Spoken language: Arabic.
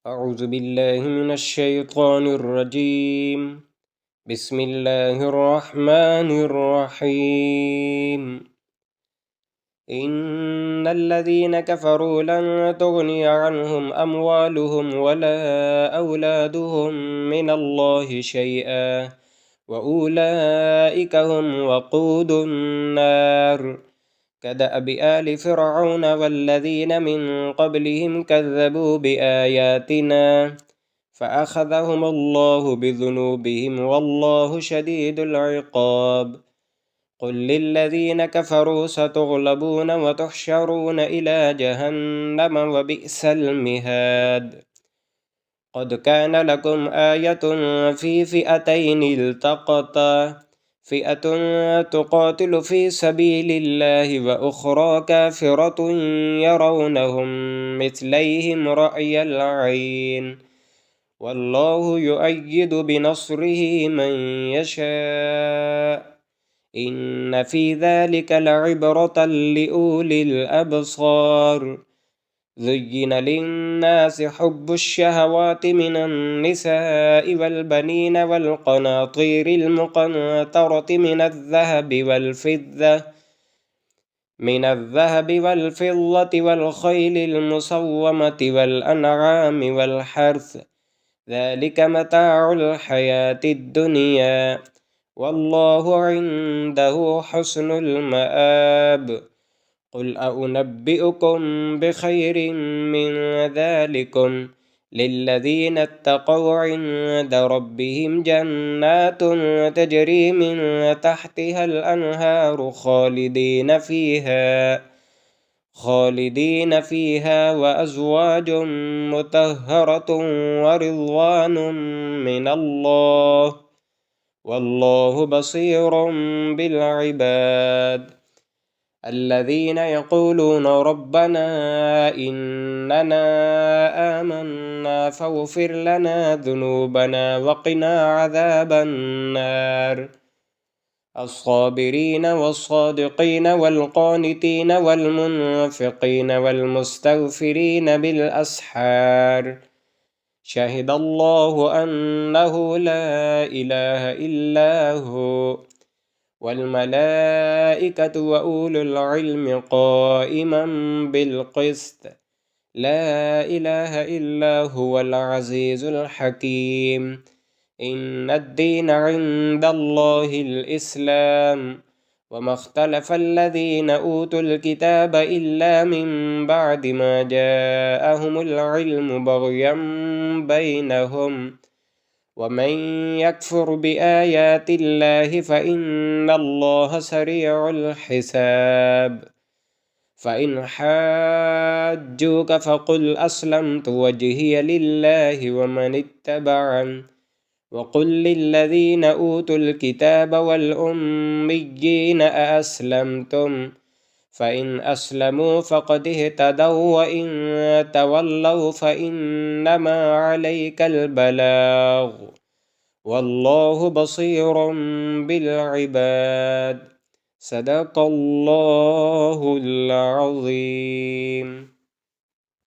أعوذ بالله من الشيطان الرجيم. بسم الله الرحمن الرحيم. إن الذين كفروا لن تغني عنهم أموالهم ولا أولادهم من الله شيئا وأولئك هم وقود النار. كدأب آل فرعون والذين من قبلهم كذبوا بآياتنا فأخذهم الله بذنوبهم والله شديد العقاب. قل للذين كفروا ستغلبون وتحشرون إلى جهنم وبئس المهاد. قد كان لكم آية في فئتين التقتا، فئة تقاتل في سبيل الله وأخرى كافرة يرونهم مثليهم رأي العين والله يؤيد بنصره من يشاء. إن في ذلك لعبرة لأولي الأبصار. زين للناس حب الشهوات من النساء والبنين والقناطير المقنطرة من الذهب والفضة والخيل المسومة والأنعام والحرث، ذلك متاع الحياة الدنيا والله عنده حسن المآب. قل أنبئكم بخير من ذلكم للذين اتقوا عند ربهم جنات تجري من تحتها الأنهار خالدين فيها وأزواج مطهرة ورضوان من الله والله بصير بالعباد. الذين يقولون ربنا إننا آمنا فاغفر لنا ذنوبنا وقنا عذاب النار. الصابرين والصادقين والقانتين والمنفقين والمستغفرين بالأسحار. شهد الله أنه لا إله إلا هو والملائكة وأولو العلم قائما بالقسط. لا إله إلا هو العزيز الحكيم. إن الدين عند الله الإسلام وما اختلف الذين أوتوا الكتاب إلا من بعد ما جاءهم العلم بغيا بينهم ومن يكفر بآيات الله فإن الله سريع الحساب. فإن حاجوك فقل أسلمت وجهي لله ومن اتبعني وقل للذين أوتوا الكتاب والأميين أأسلمتم فإن أسلموا فقد اهتدوا وإن تولوا فإنما عليك البلاغ والله بصير بالعباد. صدق الله العظيم.